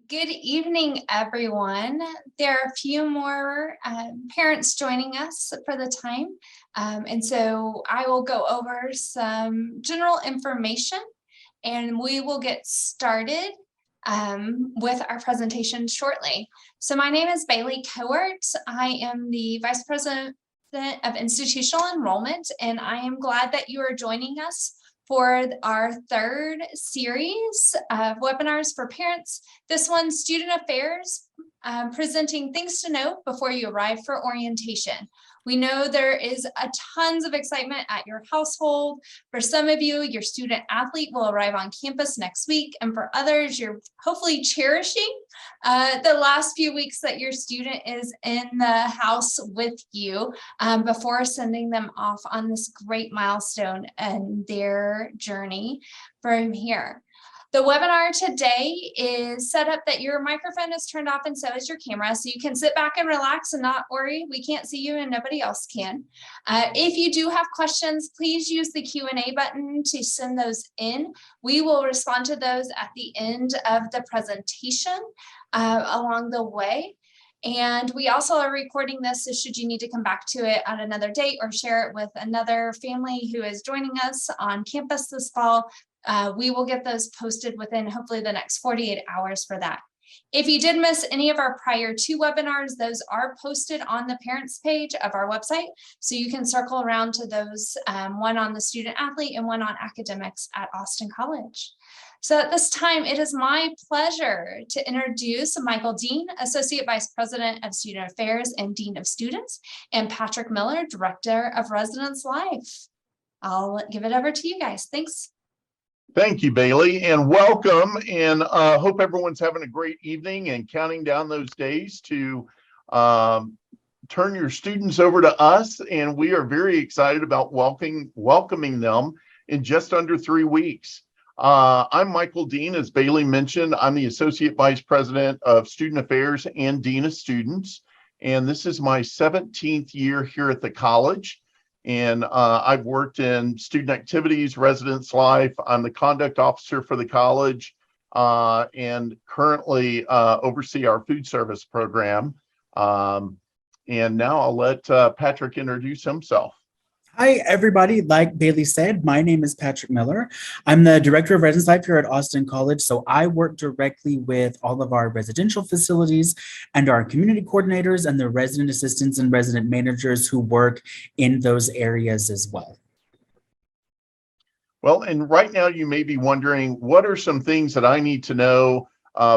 Good evening, everyone. There are a few more parents joining us for the time. And so I will go over some general information and we will get started with our presentation shortly. So my name is Bailey Cowart. I am the Vice President of Institutional Enrollment, and I am glad that you are joining us for our third series of webinars for parents. This one, Student Affairs, presenting things to know before you arrive for orientation. We know there is a tons of excitement at your household. For some of you, your student athlete will arrive on campus next week. And for others, you're hopefully cherishing the last few weeks that your student is in the house with you before sending them off on this great milestone in their journey from here. The webinar today is set up that your microphone is turned off and so is your camera, so you can sit back and relax and not worry. We can't see you and nobody else can. If you do have questions, please use the Q&A button to send those in. We will respond to those at the end of the presentation along the way. And we also are recording this, so should you need to come back to it at another date or share it with another family who is joining us on campus this fall, we will get those posted within hopefully the next 48 hours for that. If you did miss any of our prior two webinars, those are posted on the parents page of our website. So you can circle around to those, one on the student athlete and one on academics at Austin College. So at this time, it is my pleasure to introduce Michael Dean, Associate Vice President of Student Affairs and Dean of Students, and Patrick Miller, Director of Residence Life. I'll give it over to you guys. Thanks. Thank you, Bailey, and welcome, and hope everyone's having a great evening and counting down those days to turn your students over to us, and we are very excited about welcoming them in just under 3 weeks. I'm Michael Dean, as Bailey mentioned. I'm the Associate Vice President of Student Affairs and Dean of Students, and this is my 17th year here at the college. And I've worked in student activities, residence life. I'm the conduct officer for the college and currently oversee our food service program. And now I'll let Patrick introduce himself. Hi, everybody. Like Bailey said, my name is Patrick Miller. I'm the Director of Residence Life here at Austin College. So I work directly with all of our residential facilities and our community coordinators and the resident assistants and resident managers who work in those areas as well. Well, and right now you may be wondering, what are some things that I need to know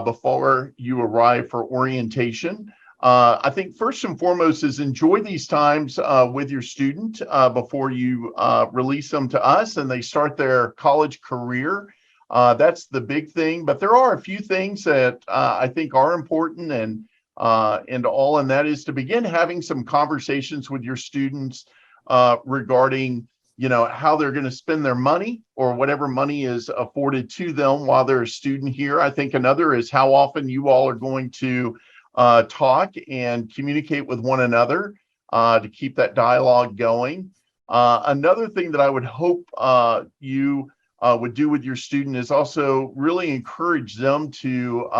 before you arrive for orientation? I think first and foremost is enjoy these times with your student before you release them to us and they start their college career. That's the big thing, but there are a few things that I think are important and that is to begin having some conversations with your students regarding, how they're going to spend their money or whatever money is afforded to them while they're a student here. I think another is how often you all are going to talk and communicate with one another to keep that dialogue going. Another thing that I would hope you would do with your student is also really encourage them to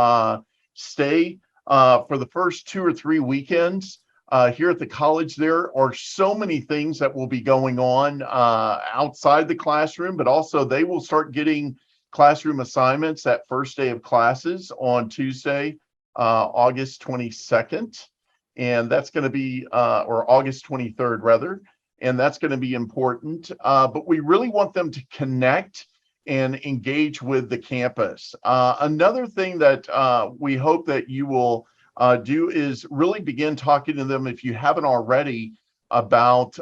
stay for the first 2 or 3 weekends here at the college. There are so many things that will be going on outside the classroom, but also they will start getting classroom assignments that first day of classes on Tuesday, August 22nd, and that's going to be, or August 23rd rather, and that's going to be important. But we really want them to connect and engage with the campus. Another thing that we hope that you will do is really begin talking to them, if you haven't already, about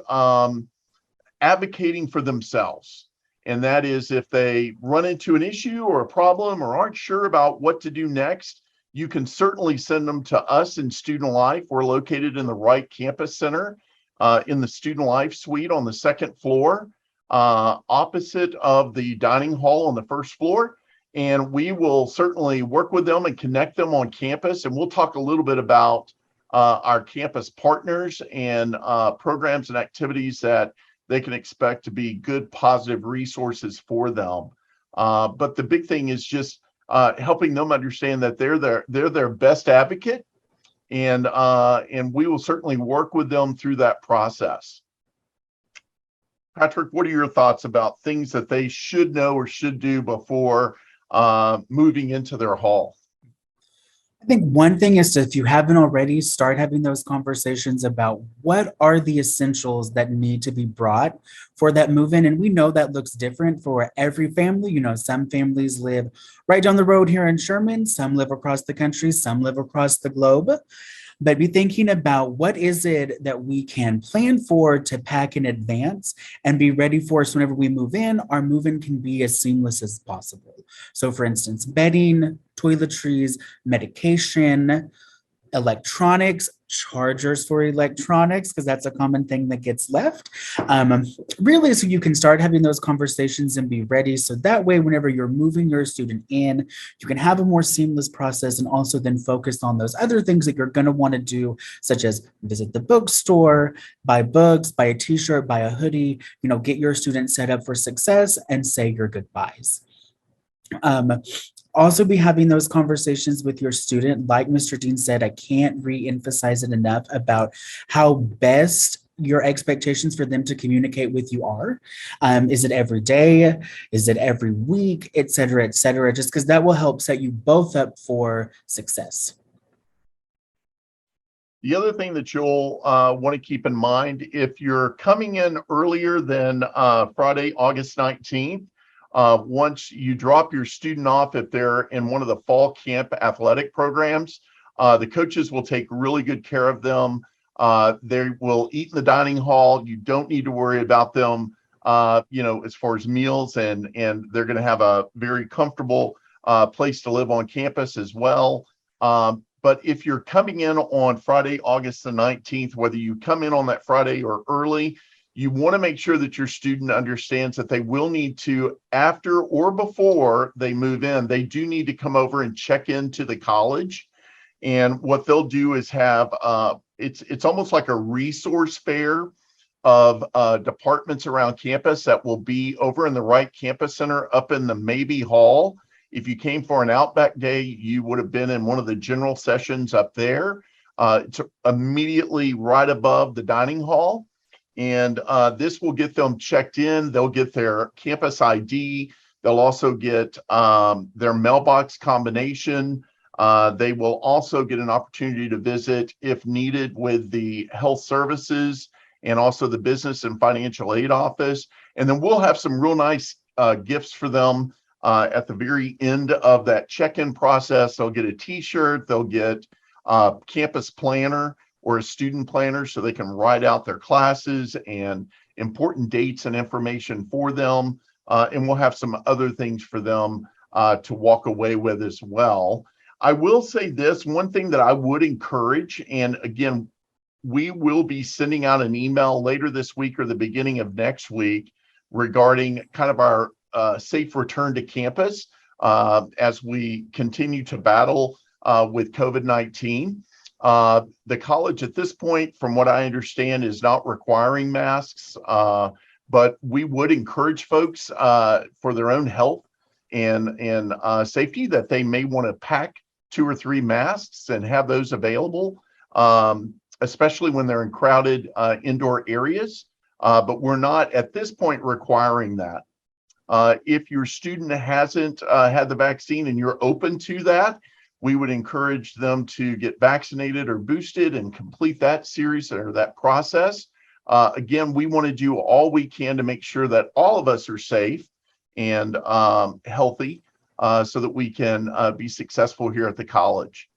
advocating for themselves. And that is, if they run into an issue or a problem or aren't sure about what to do next, you can certainly send them to us in Student Life. We're located in the Wright Campus Center in the Student Life Suite on the 2nd floor, opposite of the dining hall on the 1st floor. And we will certainly work with them and connect them on campus. And we'll talk a little bit about our campus partners and programs and activities that they can expect to be good, positive resources for them. But the big thing is just helping them understand that they're their best advocate, and we will certainly work with them through that process. Patrick, what are your thoughts about things that they should know or should do before moving into their hall? I think one thing is to, if you haven't already, start having those conversations about what are the essentials that need to be brought for that move in. And we know that looks different for every family. You know, some families live right down the road here in Sherman, some live across the country, some live across the globe. But be thinking about what is it that we can plan for to pack in advance and be ready for us whenever we move in. Our move in can be as seamless as possible. So for instance, bedding, toiletries, medication, electronics, chargers for electronics, because that's a common thing that gets left. Really, so you can start having those conversations and be ready. So that way, whenever you're moving your student in, you can have a more seamless process and also then focus on those other things that you're going to want to do, such as visit the bookstore, buy books, buy a t-shirt, buy a hoodie, get your student set up for success and say your goodbyes. Also be having those conversations with your student. Like Mr. Dean said, I can't re-emphasize it enough about how best your expectations for them to communicate with you are. Is it every day? Is it every week? Et cetera, just because that will help set you both up for success. The other thing that you'll want to keep in mind, if you're coming in earlier than Friday, August 19th, once you drop your student off, if they're in one of the fall camp athletic programs, the coaches will take really good care of them. They will eat in the dining hall. You don't need to worry about them, as far as meals, and they're going to have a very comfortable place to live on campus as well. But if you're coming in on Friday, August the 19th, whether you come in on that Friday or early, you want to make sure that your student understands that they will need to, after or before they move in, they do need to come over and check into the college. And what they'll do is have, it's almost like a resource fair of departments around campus that will be over in the Wright Campus Center up in the Mabee Hall. If you came for an Outback Day, you would have been in one of the general sessions up there. It's immediately right above the dining hall. And this will get them checked in. They'll get their campus ID. They'll also get their mailbox combination. They will also get an opportunity to visit, if needed, with the health services and also the business and financial aid office. And then we'll have some real nice gifts for them at the very end of that check-in process. They'll get a t-shirt. They'll get a campus planner or a student planner so they can write out their classes and important dates and information for them. And we'll have some other things for them to walk away with as well. I will say this, one thing that I would encourage, and again, we will be sending out an email later this week or the beginning of next week regarding kind of our safe return to campus as we continue to battle with COVID-19. The college at this point, from what I understand, is not requiring masks, but we would encourage folks for their own health and safety that they may want to pack 2 or 3 masks and have those available, especially when they're in crowded indoor areas. But we're not at this point requiring that. If your student hasn't had the vaccine and you're open to that, we would encourage them to get vaccinated or boosted and complete that series or that process. Again, we want to do all we can to make sure that all of us are safe and healthy so that we can be successful here at the college.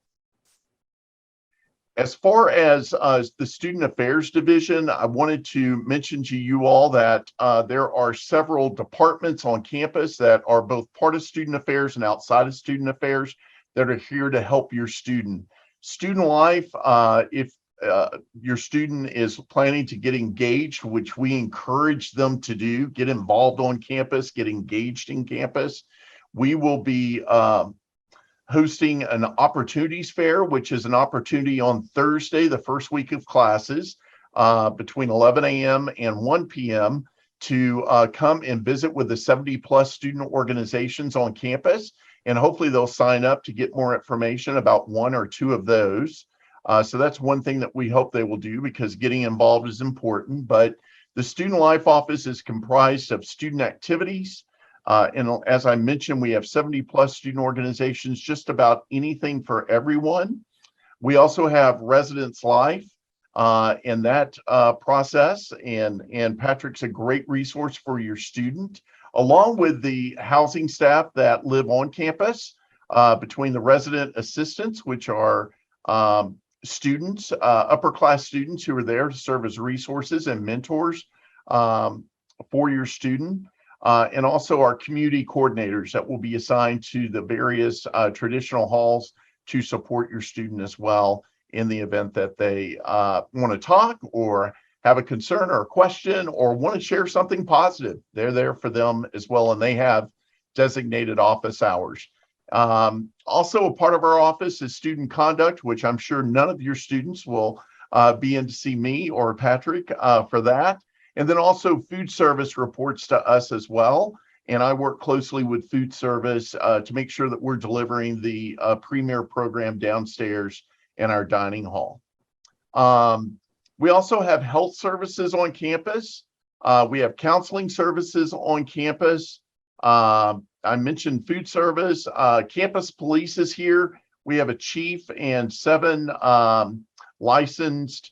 As far as the Student Affairs Division, I wanted to mention to you all that there are several departments on campus that are both part of Student Affairs and outside of Student Affairs that are here to help your student. Student life, if your student is planning to get engaged, which we encourage them to do, get involved on campus, get engaged in campus, we will be hosting an opportunities fair, which is an opportunity on Thursday, the first week of classes, between 11 a.m. and 1 p.m. to come and visit with the 70+ student organizations on campus and hopefully they'll sign up to get more information about one or two of those. So that's one thing that we hope they will do, because getting involved is important. But the Student Life Office is comprised of student activities. And as I mentioned, we have 70 plus student organizations, just about anything for everyone. We also have Residence Life in that process. And Patrick's a great resource for your student, along with the housing staff that live on campus, between the resident assistants, which are students, upper class students who are there to serve as resources and mentors for your student. And also our community coordinators that will be assigned to the various traditional halls to support your student as well, in the event that they want to talk or have a concern or a question or want to share something positive. They're there for them as well, and they have designated office hours. Also a part of our office is student conduct, which I'm sure none of your students will be in to see me or Patrick for that. And then also food service reports to us as well. And I work closely with food service to make sure that we're delivering the premier program downstairs in our dining hall. We also have health services on campus. We have counseling services on campus. I mentioned food service. Campus police is here. We have a chief and 7 licensed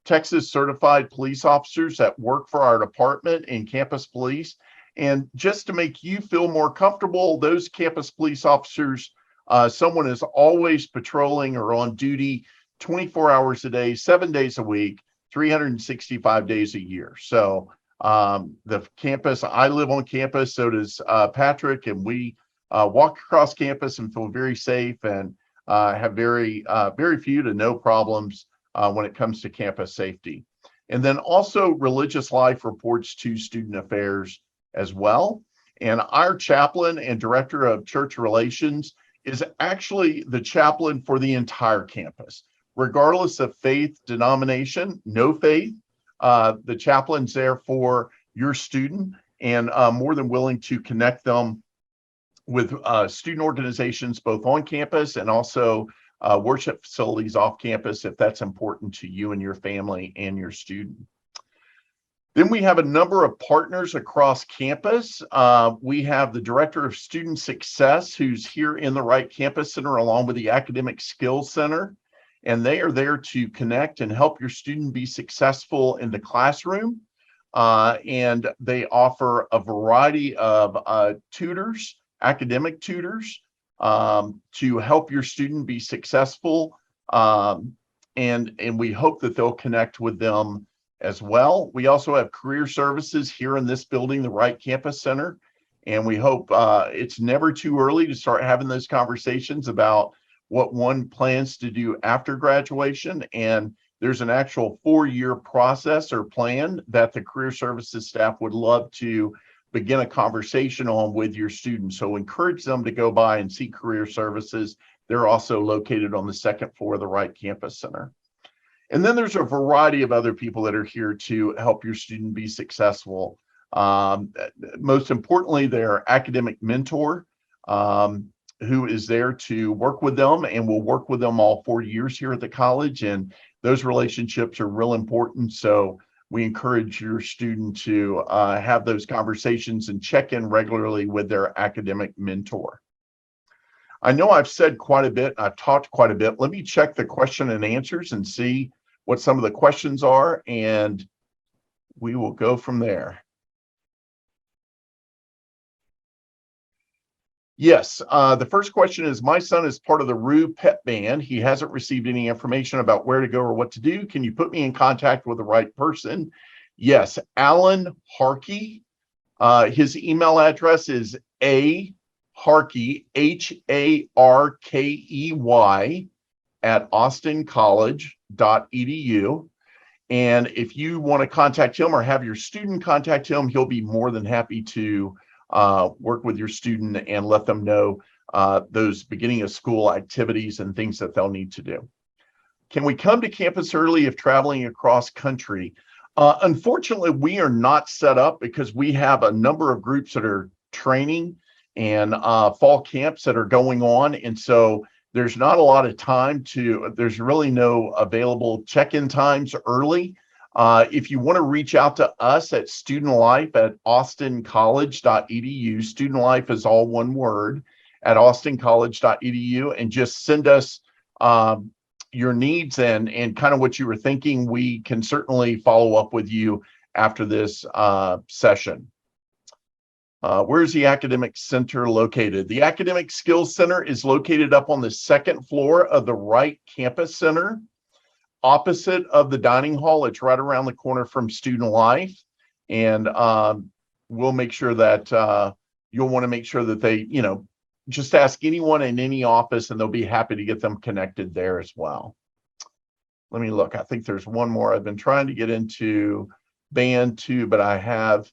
Texas certified police officers that work for our department in campus police. And just to make you feel more comfortable, those campus police officers, someone is always patrolling or on duty 24 hours a day, 7 days a week, 365 days a year. So the campus, I live on campus, so does Patrick, and we walk across campus and feel very safe and have very few to no problems when it comes to campus safety. And then also religious life reports to student affairs as well. And our chaplain and director of church relations is actually the chaplain for the entire campus, regardless of faith, denomination, no faith. The chaplain's there for your student, and more than willing to connect them with student organizations both on campus and also worship facilities off campus, if that's important to you and your family and your student. Then we have a number of partners across campus. We have the Director of Student Success, who's here in the Wright Campus Center, along with the Academic Skills Center. And they are there to connect and help your student be successful in the classroom. And they offer a variety of tutors, academic tutors, to help your student be successful. And we hope that they'll connect with them as well. We also have career services here in this building, the Wright Campus Center. And we hope it's never too early to start having those conversations about what one plans to do after graduation. And there's an actual 4-year process or plan that the career services staff would love to begin a conversation on with your students. So encourage them to go by and see career services. They're also located on the 2nd floor of the Wright Campus Center. And then there's a variety of other people that are here to help your student be successful. Most importantly, their academic mentor, who is there to work with them and will work with them all 4 years here at the college. And those relationships are real important. So we encourage your student to have those conversations and check in regularly with their academic mentor. I know I've said quite a bit. I've talked quite a bit. Let me check the question and answers and see what some of the questions are, and we will go from there. Yes, the first question is, my son is part of the Rue Pet Band. He hasn't received any information about where to go or what to do. Can you put me in contact with the right person? Yes, Alan Harkey. His email address is Harkey, HARKEY, at austincollege.edu. And if you want to contact him or have your student contact him, he'll be more than happy to work with your student and let them know those beginning of school activities and things that they'll need to do. Can we come to campus early if traveling across country? Unfortunately, we are not set up because we have a number of groups that are training and fall camps that are going on. And so there's not a lot of time there's really no available check-in times early. If you want to reach out to us at Student Life at austincollege.edu, Student Life is all one word, at austincollege.edu, and just send us your needs and kind of what you were thinking. We can certainly follow up with you after this session. Where's the Academic Center located? The Academic Skills Center is located up on the second floor of the Wright Campus Center, opposite of the dining hall. It's right around the corner from Student Life. And we'll make sure that you'll want to make sure that they, just ask anyone in any office and they'll be happy to get them connected there as well. Let me look. I think there's one more. I've been trying to get into band too, but I have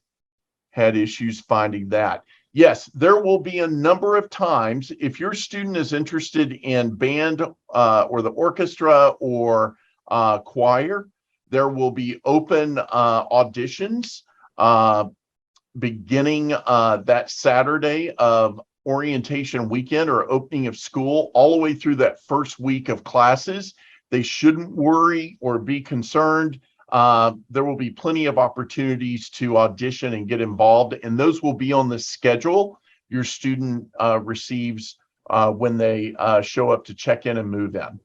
had issues finding that. Yes, there will be a number of times if your student is interested in band or the orchestra or choir, there will be open auditions beginning that Saturday of orientation weekend or opening of school all the way through that first week of classes. They shouldn't worry or be concerned. There will be plenty of opportunities to audition and get involved, and those will be on the schedule your student receives when they show up to check in and move in.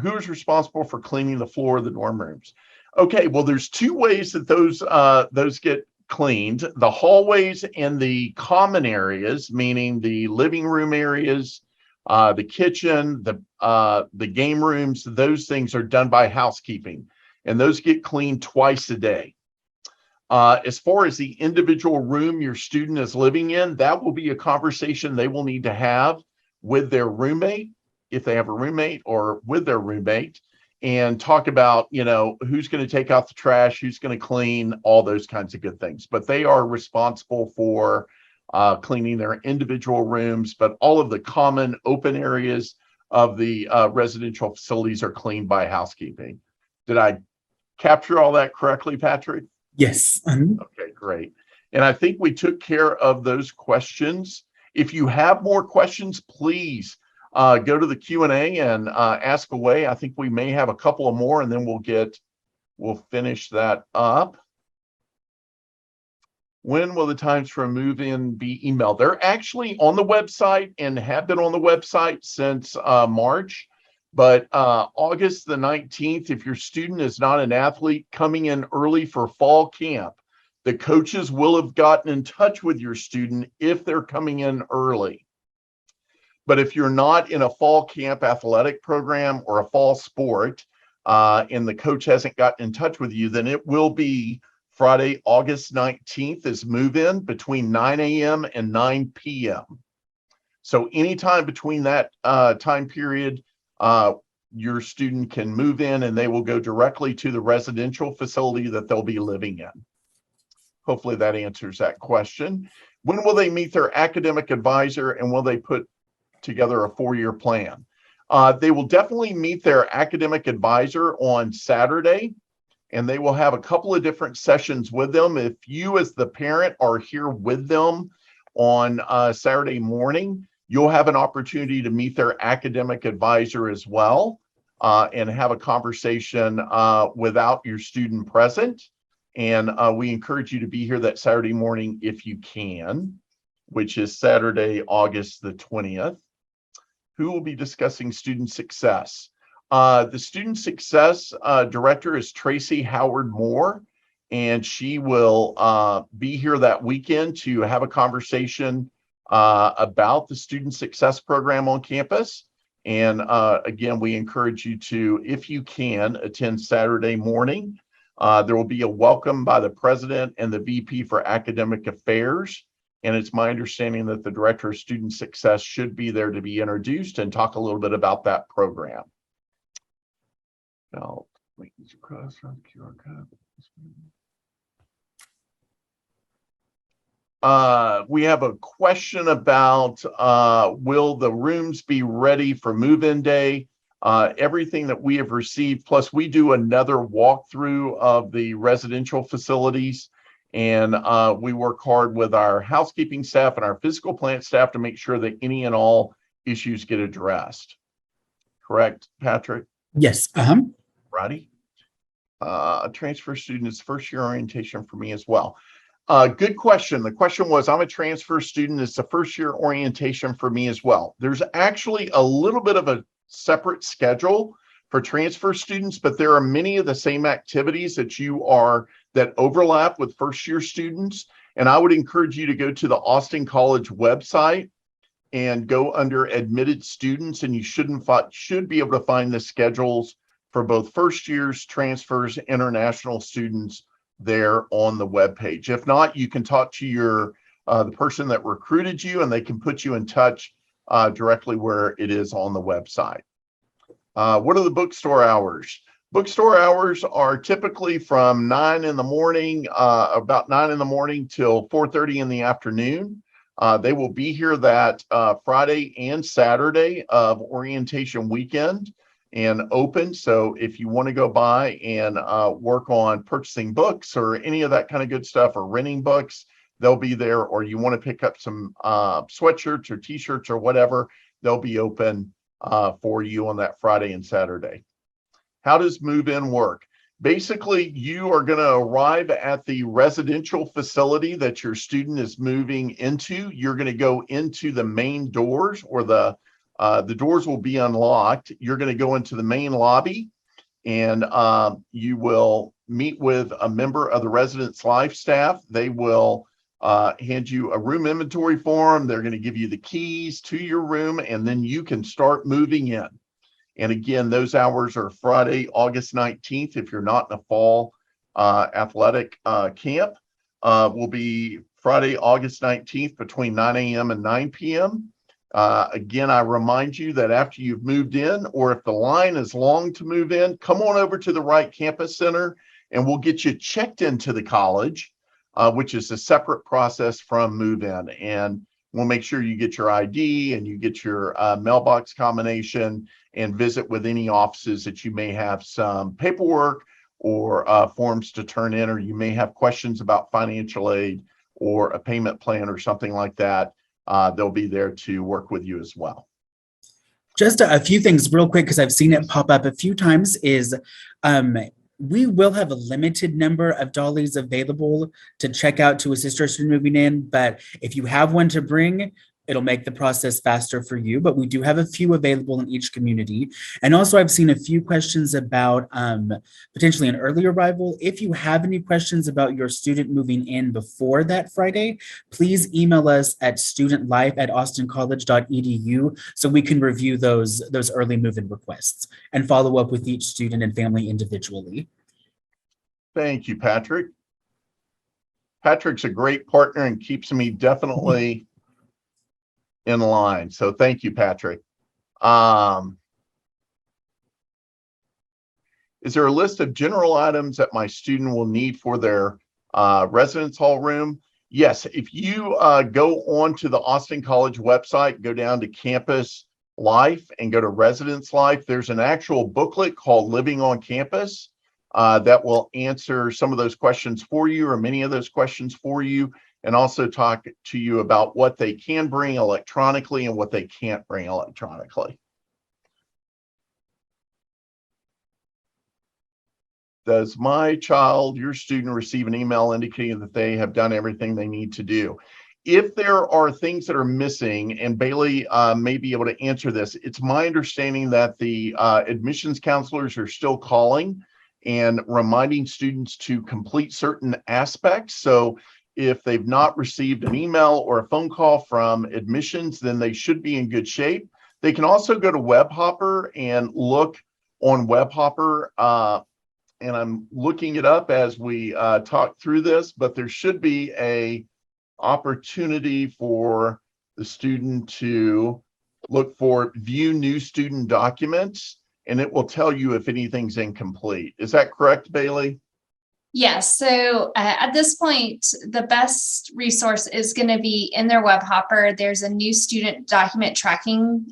Who is responsible for cleaning the floor of the dorm rooms? Okay, well, there's two ways that those get cleaned: the hallways and the common areas, meaning the living room areas, the kitchen, the game rooms. Those things are done by housekeeping, and those get cleaned twice a day. As far as the individual room your student is living in, that will be a conversation they will need to have with their roommate, if they have a roommate, or with their roommate, and talk about, who's going to take out the trash, who's going to clean, all those kinds of good things. But they are responsible for cleaning their individual rooms, but all of the common open areas of the residential facilities are cleaned by housekeeping. Did I capture all that correctly, Patrick? Yes. Okay, great. And I think we took care of those questions. If you have more questions, please go to the Q&A and ask away. I think we may have a couple of more, and then we'll finish that up. When will the times for a move-in be emailed? They're actually on the website and have been on the website since March. But August the 19th, if your student is not an athlete coming in early for fall camp, the coaches will have gotten in touch with your student if they're coming in early. But if you're not in a fall camp athletic program or a fall sport, and the coach hasn't gotten in touch with you, then it will be Friday, August 19th is move-in between 9 a.m. and 9 p.m. So anytime between that time period, your student can move in and they will go directly to the residential facility that they'll be living in. Hopefully that answers that question. When will they meet their academic advisor, and will they put together a 4-year plan? They will definitely meet their academic advisor on Saturday, and they will have a couple of different sessions with them. If you as the parent are here with them on Saturday morning, you'll have an opportunity to meet their academic advisor as well, and have a conversation without your student present. And we encourage you to be here that Saturday morning if you can, which is Saturday, August the 20th. Who will be discussing student success? The student success director is Tracy Howard Moore, and she will be here that weekend to have a conversation about the student success program on campus. And again, we encourage you to, if you can, attend Saturday morning. There will be a welcome by the president and the VP for academic affairs. And it's my understanding that the director of student success should be there to be introduced and talk a little bit about that program. Now, link these across from QR code. We have a question about will the rooms be ready for move-in day? Everything that we have received, plus we do another walkthrough of the residential facilities, And we work hard with our housekeeping staff and our physical plant staff to make sure that any and all issues get addressed. Correct, Patrick? Yes. Righty. A transfer student is first year orientation for me as well. Good question. The question was, I'm a transfer student. It's the first year orientation for me as well. There's actually a little bit of a separate schedule for transfer students, but there are many of the same activities that overlap with first year students. And I would encourage you to go to the Austin College website and go under admitted students, and you should be able to find the schedules for both first years, transfers, international students there on the webpage. If not, you can talk to the person that recruited you, and they can put you in touch directly where it is on the website. What are the bookstore hours? Bookstore hours are typically from 9 in the morning, about 9 in the morning till 4:30 in the afternoon. They will be here that Friday and Saturday of orientation weekend and open. So if you want to go by and work on purchasing books or any of that kind of good stuff, or renting books, they'll be there. Or you want to pick up some sweatshirts or t-shirts or whatever, they'll be open for you on that Friday and Saturday. How does move-in work? Basically, you are going to arrive at the residential facility that your student is moving into. You're going to go into the main doors, or the doors will be unlocked. You're going to go into the main lobby, and you will meet with a member of the residence life staff. They will hand you a room inventory form. They're going to give you the keys to your room, and then you can start moving in. And again, those hours are Friday, August 19th. If you're not in a fall athletic camp, will be Friday, August 19th between 9 a.m. and 9 p.m. Again, I remind you that after you've moved in, or if the line is long to move in, come on over to the Wright Campus Center and we'll get you checked into the college, which is a separate process from move-in. And we'll make sure you get your ID and you get your mailbox combination, and visit with any offices that you may have some paperwork or forms to turn in, or you may have questions about financial aid or a payment plan or something like that. They'll be there to work with you as well. Just a few things real quick, because I've seen it pop up a few times, is we will have a limited number of dollies available to check out to assist our student moving in. But if you have one to bring, it'll make the process faster for you. But we do have a few available in each community. And also, I've seen a few questions about potentially an early arrival. If you have any questions about your student moving in before that Friday, please email us at studentlife@austincollege.edu so we can review those early move-in requests and follow up with each student and family individually. Thank you, Patrick. Patrick's a great partner and keeps me definitely in line. So thank you, Patrick. Is there a list of general items that my student will need for their residence hall room? Yes, if you go onto the Austin College website, go down to Campus Life and go to Residence Life, there's an actual booklet called Living on Campus that will answer some of those questions for you, or many of those questions for you, and also talk to you about what they can bring electronically and what they can't bring electronically. Does my child, your student, receive an email indicating that they have done everything they need to do? If there are things that are missing, and Bailey may be able to answer this, it's my understanding that the admissions counselors are still calling and reminding students to complete certain aspects. So if they've not received an email or a phone call from admissions, then they should be in good shape. They can also go to WebHopper and look on WebHopper, and I'm looking it up as we talk through this, but there should be a opportunity for the student to look for view new student documents, and it will tell you if anything's incomplete. Is that correct, Bailey? Yes, so at this point, the best resource is going to be in their web hopper. There's a new student document tracking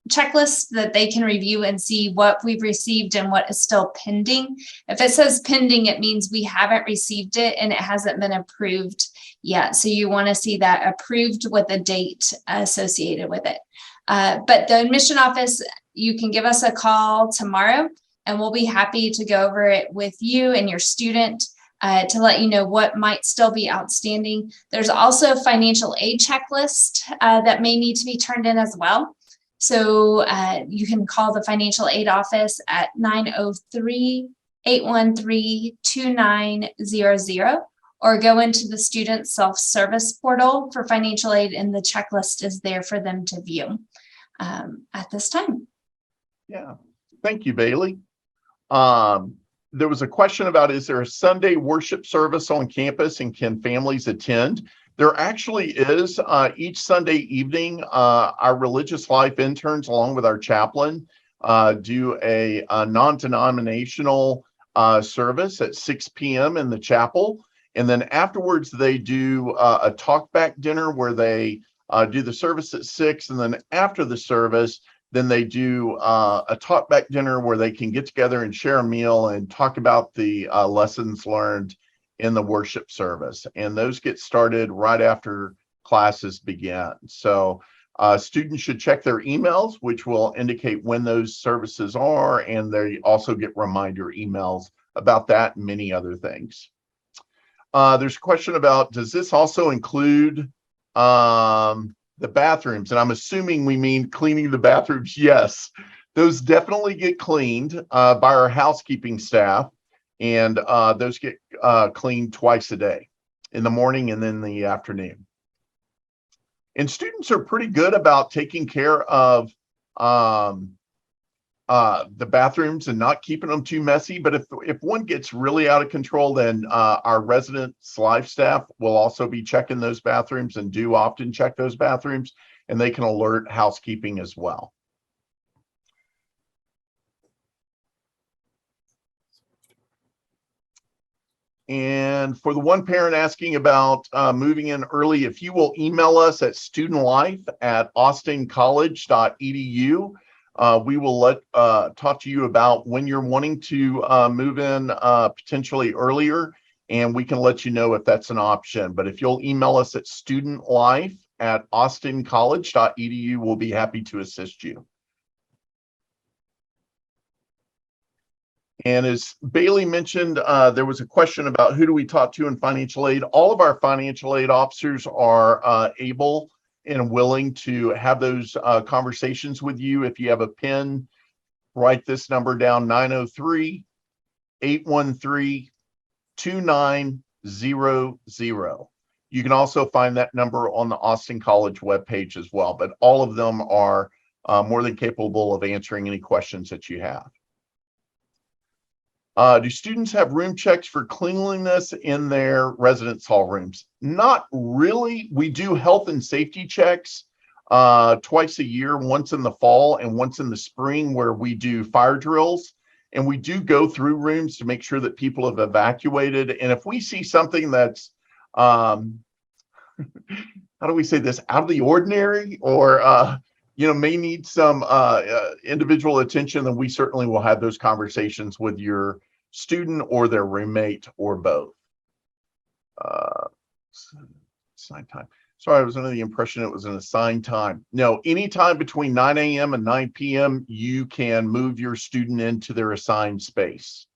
checklist that they can review and see what we've received and what is still pending. If it says pending, it means we haven't received it and it hasn't been approved yet. So you want to see that approved with a date associated with it. But the admission office, you can give us a call tomorrow, and we'll be happy to go over it with you and your student to let you know what might still be outstanding. There's also a financial aid checklist that may need to be turned in as well. So you can call the financial aid office at 903-813-2900 or go into the student self-service portal for financial aid, and the checklist is there for them to view at this time. Yeah, thank you, Bailey. There was a question about, is there a Sunday worship service on campus and can families attend? There actually is. Each Sunday evening, our religious life interns, along with our chaplain, do a non-denominational service at 6 p.m. in the chapel. And then afterwards, they do a talk back dinner where they do the service at 6. And then after the service, then they do a talk back dinner where they can get together and share a meal and talk about the lessons learned in the worship service. And those get started right after classes begin. So students should check their emails, which will indicate when those services are. And they also get reminder emails about that and many other things. There's a question about, does this also include the bathrooms? And I'm assuming we mean cleaning the bathrooms. Yes, those definitely get cleaned by our housekeeping staff, and those get cleaned twice a day, in the morning and then in the afternoon. And students are pretty good about taking care of the bathrooms and not keeping them too messy. But if one gets really out of control, then our residence life staff will also be checking those bathrooms and do often check those bathrooms, and they can alert housekeeping as well. And for the one parent asking about moving in early, if you will email us at studentlife@austincollege.edu, we will talk to you about when you're wanting to move in potentially earlier, and we can let you know if that's an option. But if you'll email us at studentlife@austincollege.edu, we'll be happy to assist you. And as Bailey mentioned, there was a question about who do we talk to in financial aid. All of our financial aid officers are able and willing to have those conversations with you. If you have a pen, write this number down, 903-813-2900. You can also find that number on the Austin College webpage as well, but all of them are more than capable of answering any questions that you have. Do students have room checks for cleanliness in their residence hall rooms? Not really. We do health and safety checks twice a year, once in the fall and once in the spring, where we do fire drills. And we do go through rooms to make sure that people have evacuated. And if we see something that's, how do we say this, out of the ordinary, or may need some individual attention, then we certainly will have those conversations with your student or their roommate or both. Assigned time. Sorry, I was under the impression it was an assigned time. No, anytime between 9 a.m. and 9 p.m., you can move your student into their assigned space.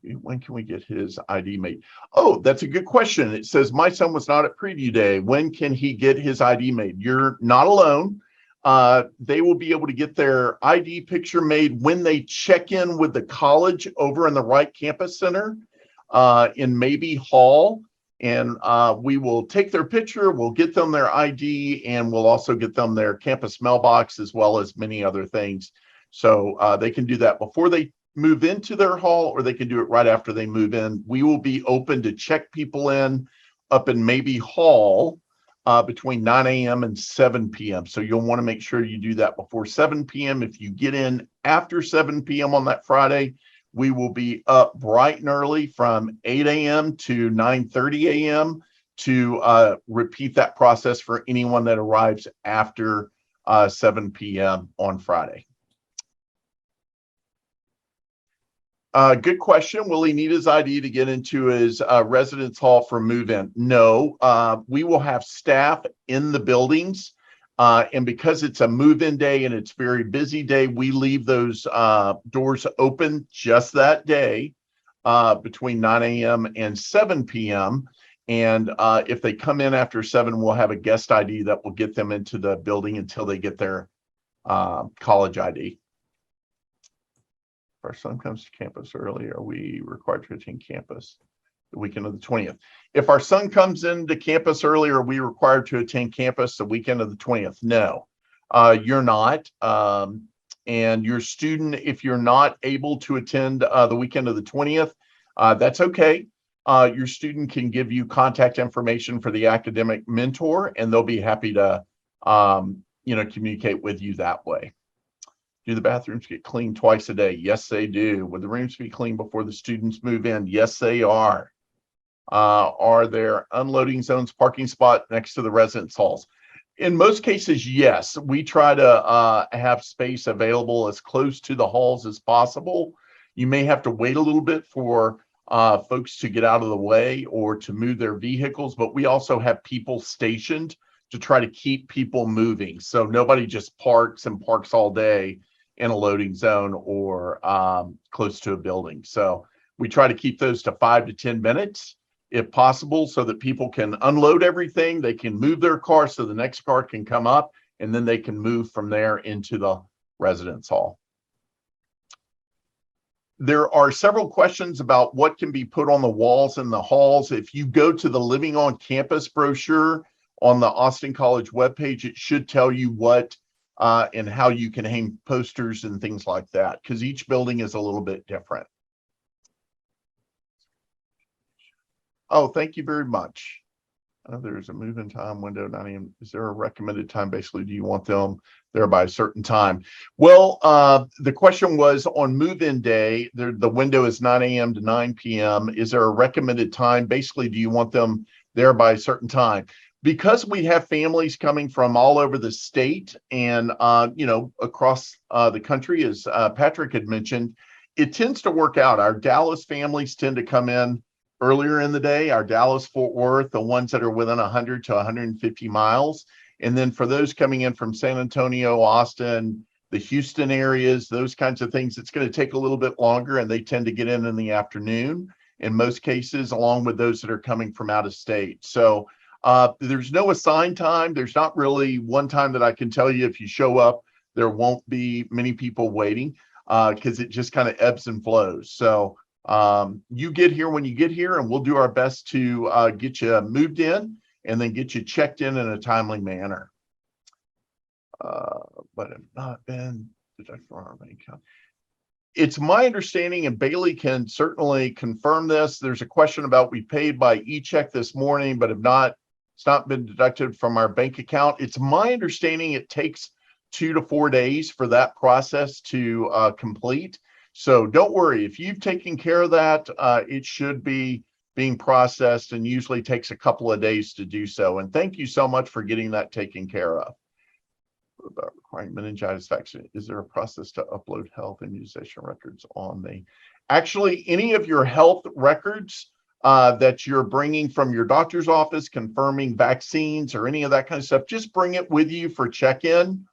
When can we get his ID made? Oh, that's a good question. It says, my son was not at preview day. When can he get his ID made? You're not alone. They will be able to get their ID picture made when they check in with the college over in the Wright Campus Center in Mabee Hall. And we will take their picture, we'll get them their ID, and we'll also get them their campus mailbox, as well as many other things. So they can do that before they move into their hall, or they can do it right after they move in. We will be open to check people in up in Mabee Hall between 9 a.m. and 7 p.m. So you'll want to make sure you do that before 7 p.m. If you get in after 7 p.m. on that Friday, We will be up bright and early from 8 a.m. to 9:30 a.m. to repeat that process for anyone that arrives after 7 p.m. on Friday. Good question. Will he need his ID to get into his residence hall for move-in? No, we will have staff in the buildings. And because it's a move-in day and it's a very busy day, we leave those doors open just that day between 9 a.m. and 7 p.m. And if they come in after 7, we'll have a guest ID that will get them into the building until they get their college ID. If our son comes to campus early, are we required to attend campus the weekend of the 20th? If our son comes into campus early, are we required to attend campus the weekend of the 20th? No, you're not. And your student, if you're not able to attend the weekend of the 20th, that's okay. Your student can give you contact information for the academic mentor, and they'll be happy to, communicate with you that way. Do the bathrooms get cleaned twice a day? Yes, they do. Would the rooms be cleaned before the students move in? Yes, they are. Are there unloading zones, parking spot next to the residence halls? In most cases, yes. We try to have space available as close to the halls as possible. You may have to wait a little bit for folks to get out of the way or to move their vehicles, but we also have people stationed to try to keep people moving. So nobody just parks all day in a loading zone or close to a building. So we try to keep those to 5 to 10 minutes if possible, so that people can unload everything. They can move their car so the next car can come up, and then they can move from there into the residence hall. There are several questions about what can be put on the walls in the halls. If you go to the Living on Campus brochure on the Austin College webpage, it should tell you what and how you can hang posters and things like that, because each building is a little bit different. Oh, thank you very much. There's a move-in time window, 9 a.m. Is there a recommended time? Basically, do you want them there by a certain time? Well, the question was on move-in day, the window is 9 a.m. to 9 p.m. Is there a recommended time? Basically, do you want them there by a certain time? Because we have families coming from all over the state and, across the country, as Patrick had mentioned, it tends to work out. Our Dallas families tend to come in earlier in the day, our Dallas-Fort Worth, the ones that are within 100 to 150 miles. And then for those coming in from San Antonio, Austin, the Houston areas, those kinds of things, it's going to take a little bit longer, and they tend to get in the afternoon in most cases, along with those that are coming from out of state. So there's no assigned time. There's not really one time that I can tell you if you show up, there won't be many people waiting because it just kind of ebbs and flows. So you get here when you get here, and we'll do our best to get you moved in and then get you checked in a timely manner. But have not been deducted from our main account. It's my understanding, and Bailey can certainly confirm this, there's a question about we paid by e-check this morning, but it's not been deducted from our bank account. It's my understanding it takes 2 to 4 days for that process to complete. So don't worry, if you've taken care of that, it should be being processed, and usually takes a couple of days to do so. And thank you so much for getting that taken care of. What about requiring meningitis vaccine? Is there a process to upload health and immunization records on the? Actually, any of your health records that you're bringing from your doctor's office, confirming vaccines or any of that kind of stuff, just bring it with you for check-in.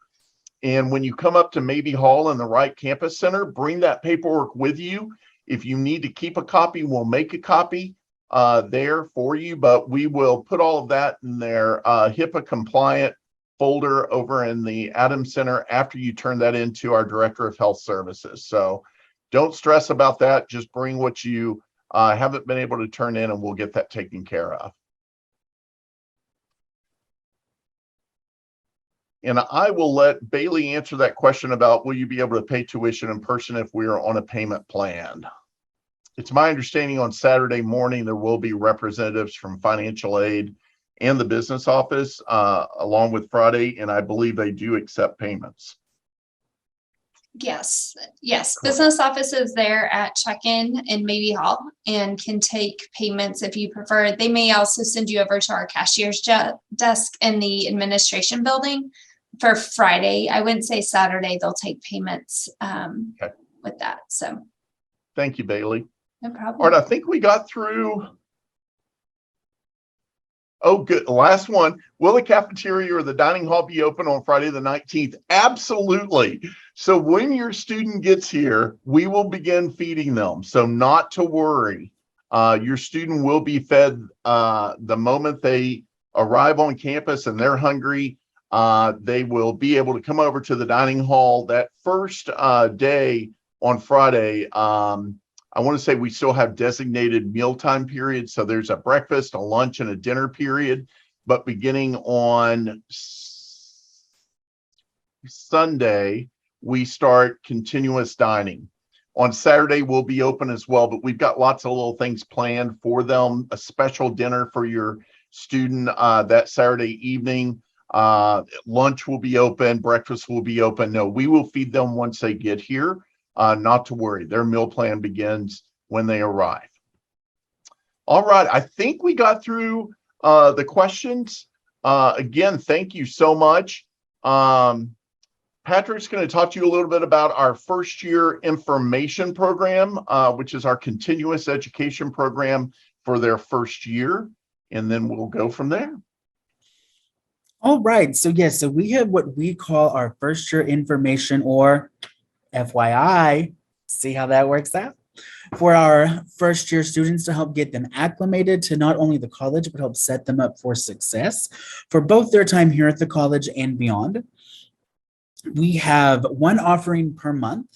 And when you come up to Mabee Hall in the Wright Campus Center, bring that paperwork with you. If you need to keep a copy, we'll make a copy there for you, but we will put all of that in their HIPAA compliant folder over in the Adams Center after you turn that into our Director of Health Services. So don't stress about that. Just bring what you haven't been able to turn in, and we'll get that taken care of. And I will let Bailey answer that question about will you be able to pay tuition in person if we are on a payment plan. It's my understanding on Saturday morning there will be representatives from financial aid and the business office along with Friday, and I believe they do accept payments. Yes. Business offices there at check-in in Mabee Hall and can take payments if you prefer. They may also send you over to our cashier's desk in the administration building for Friday. I wouldn't say Saturday, they'll take payments with that. So Thank you, Bailey. no problem. All right, I think we got through. Oh, good. Last one. Will the cafeteria or the dining hall be open on Friday the 19th? Absolutely. So when your student gets here, we will begin feeding them. So not to worry. Your student will be fed the moment they arrive on campus and they're hungry. They will be able to come over to the dining hall that first day on Friday. I want to say we still have designated mealtime periods. So there's a breakfast, a lunch, and a dinner period. But beginning on Sunday, we start continuous dining. On Saturday, we'll be open as well, but we've got lots of little things planned for them. A special dinner for your student that Saturday evening. Lunch will be open, breakfast will be open. No, we will feed them once they get here. Not to worry, their meal plan begins when they arrive. All right, I think we got through the questions. Again, thank you so much. Patrick's going to talk to you a little bit about our first year information program, which is our continuous education program for their first year, and then we'll go from there. All right, so yes, so we have what we call our first year information, or FYI, see how that works out, for our first year students to help get them acclimated to not only the college, but help set them up for success for both their time here at the college and beyond. We have one offering per month,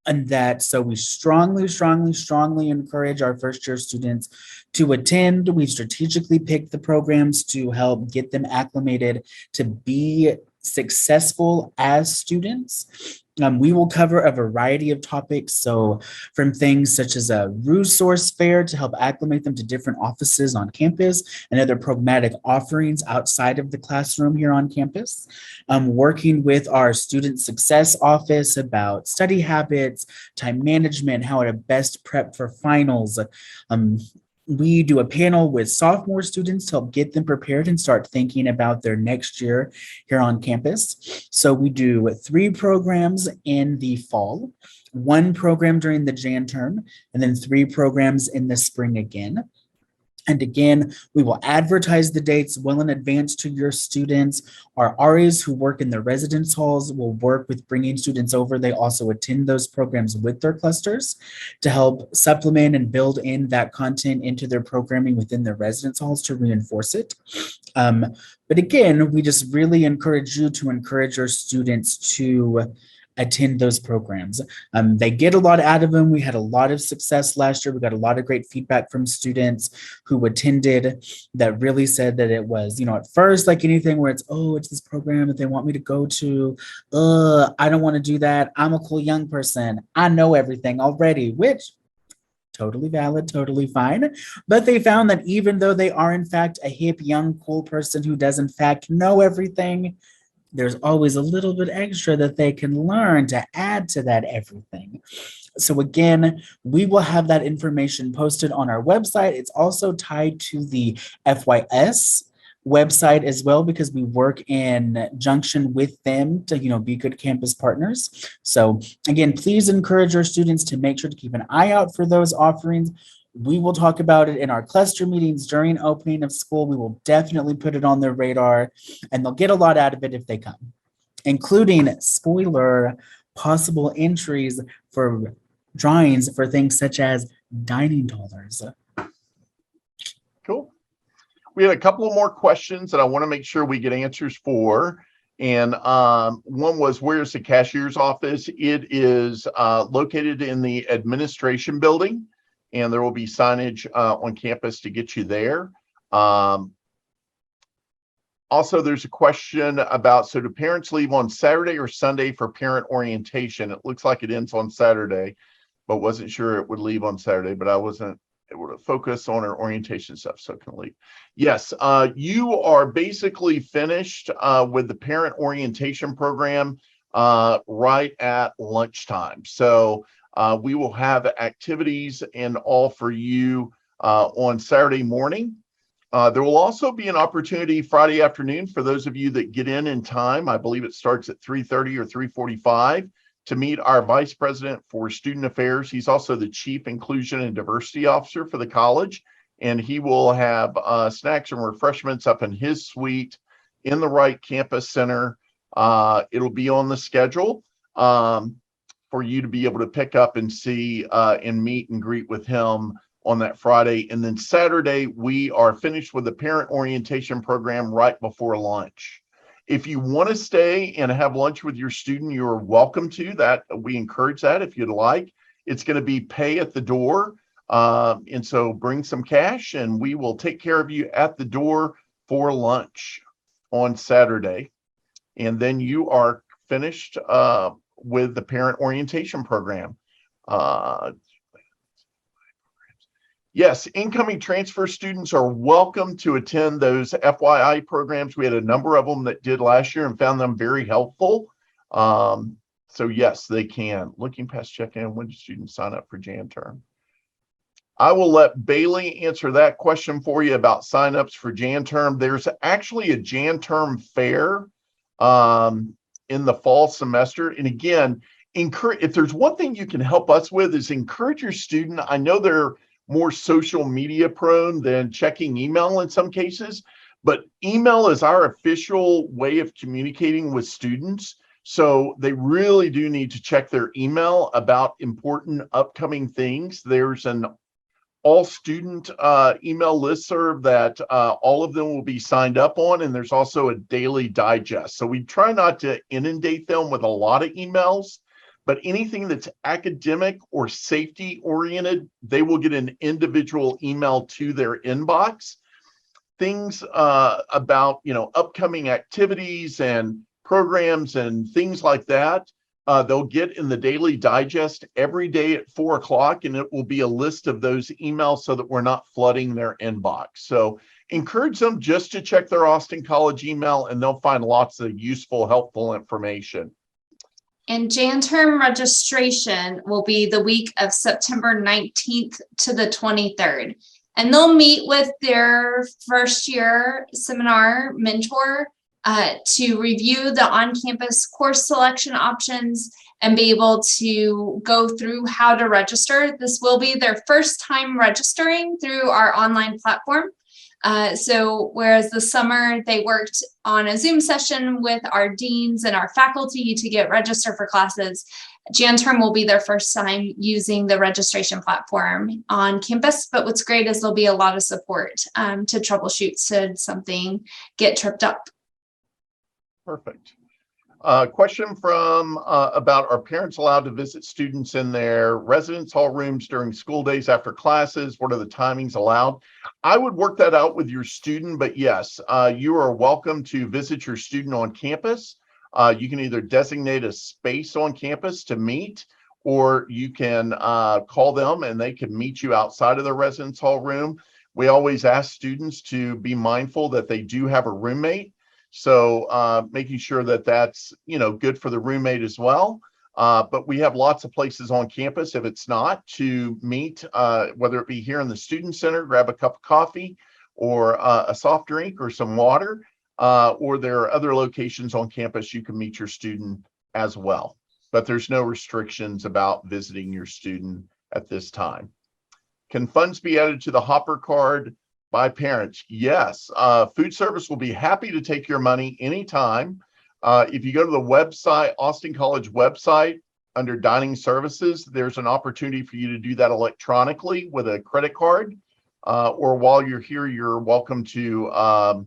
and so we strongly encourage our first year students to attend. We strategically pick the programs to help get them acclimated to be successful as students. We will cover a variety of topics, so from things such as a resource fair to help acclimate them to different offices on campus and other programmatic offerings outside of the classroom here on campus. Working with our student success office about study habits, time management, how to best prep for finals. We do a panel with sophomore students to help get them prepared and start thinking about their next year here on campus. So we do 3 programs in the fall, 1 program during the Jan term, and then 3 programs in the spring again. And again, we will advertise the dates well in advance to your students. Our RAs who work in the residence halls will work with bringing students over. They also attend those programs with their clusters to help supplement and build in that content into their programming within their residence halls to reinforce it. But again, we just really encourage you to encourage your students to attend those programs. They get a lot out of them. We had a lot of success last year. We got a lot of great feedback from students who attended that really said that it was, at first, like anything where it's this program that they want me to go to. I don't want to do that. I'm a cool young person. I know everything already, which totally valid, totally fine. But they found that even though they are in fact a hip, young, cool person who does in fact know everything, there's always a little bit extra that they can learn to add to that everything. So again, we will have that information posted on our website. It's also tied to the FYS website as well, because we work in junction with them to, be good campus partners. So again, please encourage your students to make sure to keep an eye out for those offerings. We will talk about it in our cluster meetings during opening of school. We will definitely put it on their radar, and they'll get a lot out of it if they come, including, spoiler, possible entries for drawings for things such as dining dollars. Cool. We had a couple of more questions that I want to make sure we get answers for. And one was, where's the cashier's office? It is located in the administration building, and there will be signage on campus to get you there. Also, there's a question about, so do parents leave on Saturday or Sunday for parent orientation? It looks like it ends on Saturday, but wasn't sure it would leave on Saturday, but I wasn't able to focus on our orientation stuff, so can leave. Yes, you are basically finished with the parent orientation program. right at lunchtime. So we will have activities and all for you on Saturday morning. There will also be an opportunity Friday afternoon for those of you that get in time. I believe it starts at 3:30 or 3:45 to meet our Vice President for Student Affairs. He's also the Chief Inclusion and Diversity Officer for the college, and he will have snacks and refreshments up in his suite in the Wright Campus Center. It'll be on the schedule for you to be able to pick up and see and meet and greet with him on that Friday. And then Saturday, we are finished with the parent orientation program right before lunch. If you want to stay and have lunch with your student, you're welcome to that. We encourage that if you'd like. It's going to be pay at the door. And so bring some cash and we will take care of you at the door for lunch on Saturday. And then you are finished with the parent orientation program. Yes, incoming transfer students are welcome to attend those FYI programs. We had a number of them that did last year and found them very helpful. So yes, they can. Looking past check-in, when do students sign up for Jan term? I will let Bailey answer that question for you about signups for Jan term. There's actually a Jan term fair in the fall semester. And again, if there's one thing you can help us with is encourage your student. I know they're more social media prone than checking email in some cases, but email is our official way of communicating with students. So they really do need to check their email about important upcoming things. There's an all student email listserv that all of them will be signed up on. And there's also a daily digest. So we try not to inundate them with a lot of emails, but anything that's academic or safety oriented, they will get an individual email to their inbox. Things about, upcoming activities and programs and things like that, they'll get in the daily digest every day at 4 o'clock, and it will be a list of those emails so that we're not flooding their inbox. So encourage them just to check their Austin College email, and they'll find lots of useful, helpful information. And Jan term registration will be the week of September 19th to the 23rd. And they'll meet with their first year seminar mentor to review the on-campus course selection options and be able to go through how to register. This will be their first time registering through our online platform. So whereas the summer they worked on a Zoom session with our deans and our faculty to get registered for classes, Jan term will be their first time using the registration platform on campus. But what's great is there'll be a lot of support to troubleshoot should something get tripped up. Perfect. Question from about, are parents allowed to visit students in their residence hall rooms during school days after classes? What are the timings allowed? I would work that out with your student, but yes, you are welcome to visit your student on campus. You can either designate a space on campus to meet, or you can call them and they can meet you outside of their residence hall room. We always ask students to be mindful that they do have a roommate. So making sure that that's, good for the roommate as well. But we have lots of places on campus, if it's not, to meet, whether it be here in the student center, grab a cup of coffee or a soft drink or some water, or there are other locations on campus you can meet your student as well. But there's no restrictions about visiting your student at this time. Can funds be added to the Hopper card by parents? Yes, food service will be happy to take your money anytime. If you go to the website, Austin College website, under dining services, there's an opportunity for you to do that electronically with a credit card. Or while you're here, you're welcome to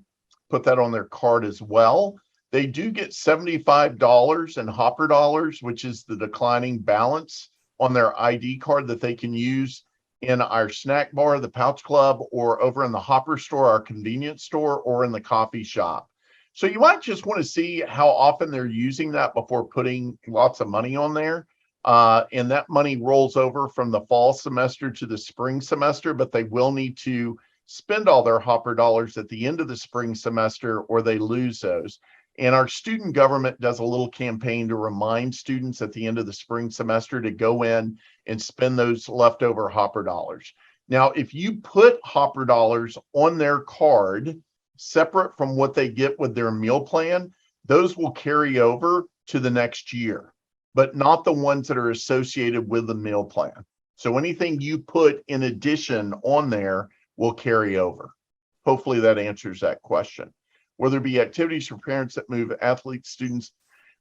put that on their card as well. They do get $75 in Hopper dollars, which is the declining balance on their ID card that they can use in our snack bar, the Pouch Club, or over in the Hopper store, our convenience store, or in the coffee shop. So you might just want to see how often they're using that before putting lots of money on there. And that money rolls over from the fall semester to the spring semester, but they will need to spend all their Hopper dollars at the end of the spring semester or they lose those. And our student government does a little campaign to remind students at the end of the spring semester to go in and spend those leftover Hopper dollars. Now, if you put Hopper dollars on their card, separate from what they get with their meal plan, those will carry over to the next year, but not the ones that are associated with the meal plan. So anything you put in addition on there will carry over. Hopefully that answers that question. Will there be activities for parents that move athletes, students?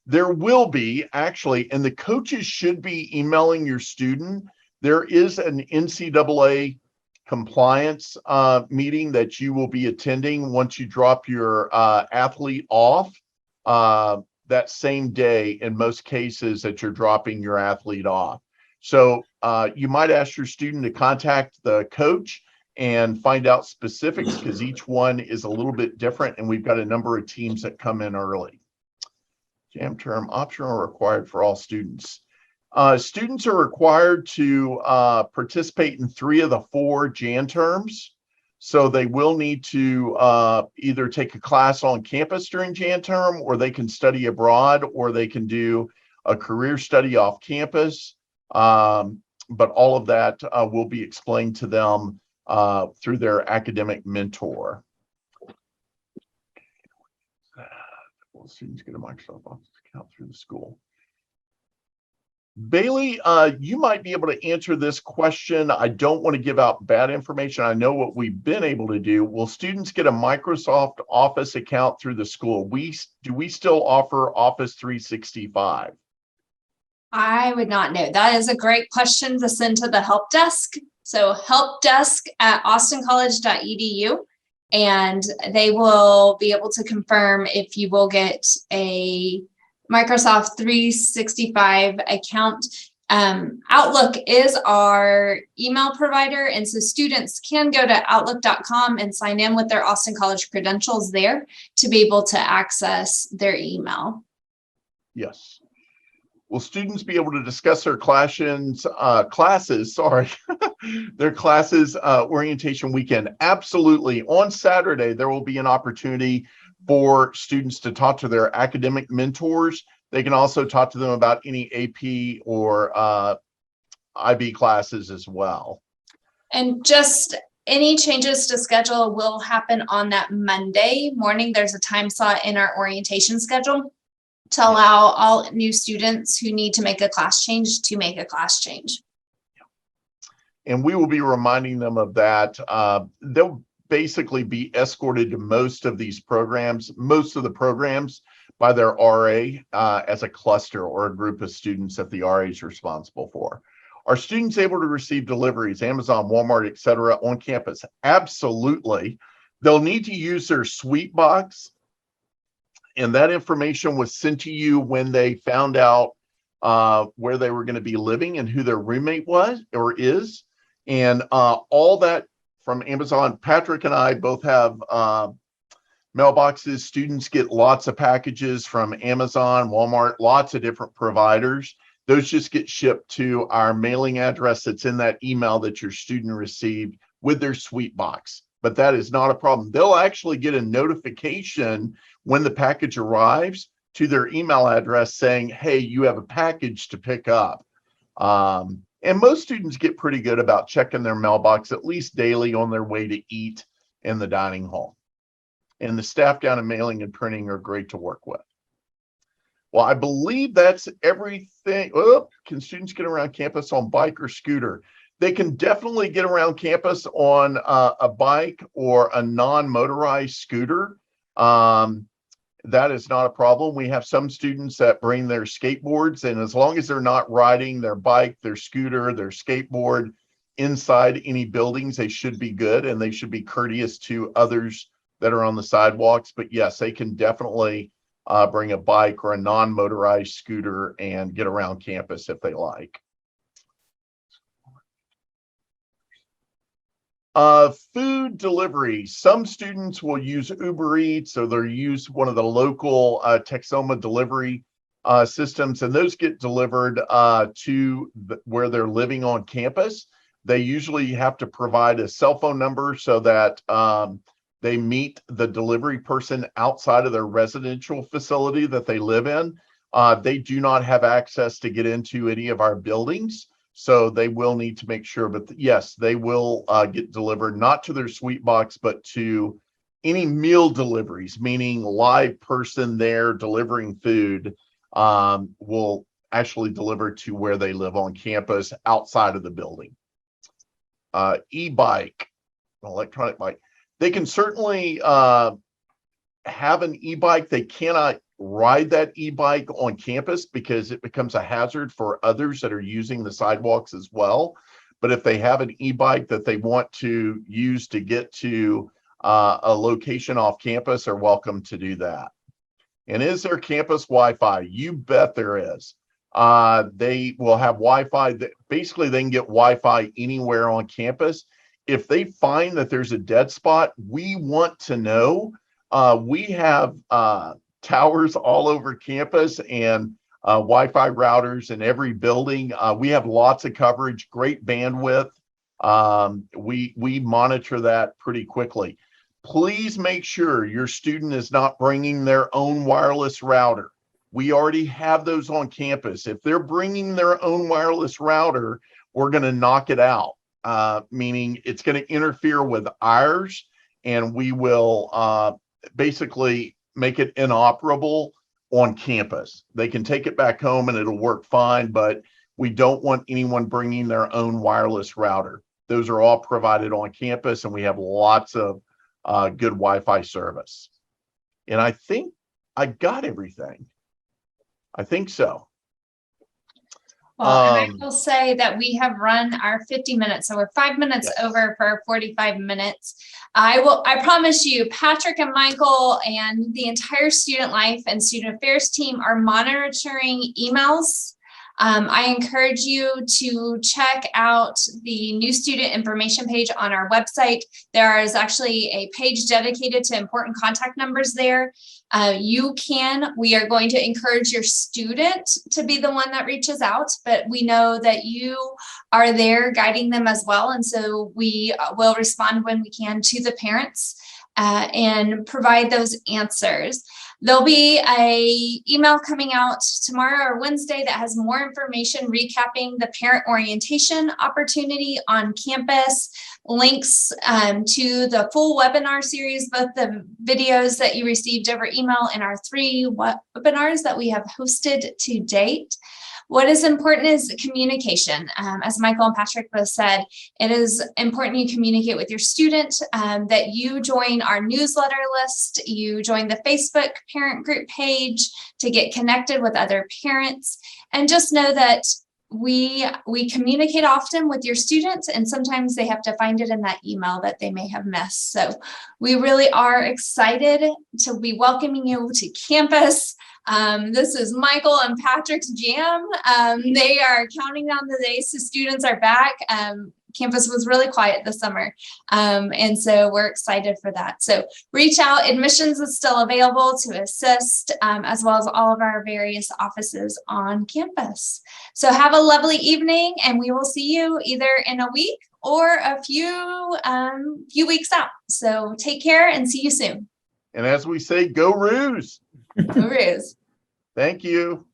There will be, actually, and the coaches should be emailing your student. There is an NCAA compliance meeting that you will be attending once you drop your athlete off that same day, in most cases, that you're dropping your athlete off. So you might ask your student to contact the coach and find out specifics, because each one is a little bit different, and we've got a number of teams that come in early. Jam term, optional or required for all students. Students are required to participate in 3 of the 4 Jan terms. So they will need to either take a class on campus during Jan term, or they can study abroad, or they can do a career study off campus. But all of that will be explained to them through their academic mentor. Will students get a Microsoft Office account through the school? Bailey, you might be able to answer this question. I don't want to give out bad information. I know what we've been able to do. Will students get a Microsoft Office account through the school? Do we still offer Office 365? I would not know. That is a great question to send to the help desk. So helpdesk@austincollege.edu, and they will be able to confirm if you will get a Microsoft 365 account. Outlook is our email provider, and so students can go to outlook.com and sign in with their Austin College credentials there to be able to access their email. Yes. Will students be able to discuss their their classes orientation weekend? Absolutely. On Saturday, there will be an opportunity for students to talk to their academic mentors. They can also talk to them about any AP or IB classes as well. And just any changes to schedule will happen on that Monday morning. There's a time slot in our orientation schedule to allow all new students who need to make a class change to make a class change. And we will be reminding them of that. They'll basically be escorted to most of the programs by their RA as a cluster or a group of students that the RA is responsible for. Are students able to receive deliveries, Amazon, Walmart, etc., on campus? Absolutely. They'll need to use their suite box, and that information was sent to you when they found out where they were going to be living and who their roommate was or is. And all that from Amazon. Patrick and I both have mailboxes. Students get lots of packages from Amazon, Walmart, lots of different providers. Those just get shipped to our mailing address that's in that email that your student received with their suite box. But that is not a problem. They'll actually get a notification when the package arrives to their email address saying, hey, you have a package to pick up. And most students get pretty good about checking their mailbox at least daily on their way to eat in the dining hall. And the staff down in mailing and printing are great to work with. Well, I believe that's everything. Oh, can students get around campus on bike or scooter? They can definitely get around campus on a bike or a non-motorized scooter. That is not a problem. We have some students that bring their skateboards, and as long as they're not riding their bike, their scooter, their skateboard inside any buildings, they should be good, and they should be courteous to others that are on the sidewalks. But yes, they can definitely bring a bike or a non-motorized scooter and get around campus if they like. Food delivery. Some students will use Uber Eats, or they'll use one of the local Texoma delivery systems, and those get delivered to where they're living on campus. They usually have to provide a cell phone number so that They meet the delivery person outside of their residential facility that they live in. They do not have access to get into any of our buildings. So they will need to make sure, but yes, they will get delivered, not to their suite box, but to any meal deliveries, meaning live person there delivering food will actually deliver to where they live on campus outside of the building. E-bike, electronic bike. They can certainly have an e-bike. They cannot ride that e-bike on campus because it becomes a hazard for others that are using the sidewalks as well. But if they have an e-bike that they want to use to get to a location off campus, they're welcome to do that. And is there campus Wi-Fi? You bet there is. They will have Wi-Fi. Basically, they can get Wi-Fi anywhere on campus. If they find that there's a dead spot, we want to know. We have towers all over campus and Wi-Fi routers in every building. We have lots of coverage, great bandwidth. We monitor that pretty quickly. Please make sure your student is not bringing their own wireless router. We already have those on campus. If they're bringing their own wireless router, we're going to knock it out, meaning it's going to interfere with ours, and we will basically make it inoperable on campus. They can take it back home and it'll work fine, but we don't want anyone bringing their own wireless router. Those are all provided on campus, and we have lots of good Wi-Fi service. And I think I got everything. I think so. Well, and I will say that we have run our 50 minutes, so we're 5 minutes over for 45 minutes. I promise you, Patrick and Michael and the entire student life and student affairs team are monitoring emails. I encourage you to check out the new student information page on our website. There is actually a page dedicated to important contact numbers there. We are going to encourage your student to be the one that reaches out, but we know that you are there guiding them as well. And so we will respond when we can to the parents and provide those answers. There'll be a email coming out tomorrow or Wednesday that has more information recapping the parent orientation opportunity on campus, links to the full webinar series, both the videos that you received over email and our 3 webinars that we have hosted to date. What is important is communication. As Michael and Patrick both said, it is important you communicate with your student, that you join our newsletter list, you join the Facebook parent group page to get connected with other parents, and just know that we communicate often with your students, and sometimes they have to find it in that email that they may have missed. So we really are excited to be welcoming you to campus. This is Michael and Patrick's jam. They are counting down the days so students are back. Campus was really quiet this summer. And so we're excited for that. So reach out. Admissions is still available to assist, as well as all of our various offices on campus. So have a lovely evening, and we will see you either in a week or a few weeks out. So take care and see you soon. And as we say, go Roos. Go Roos. Thank you.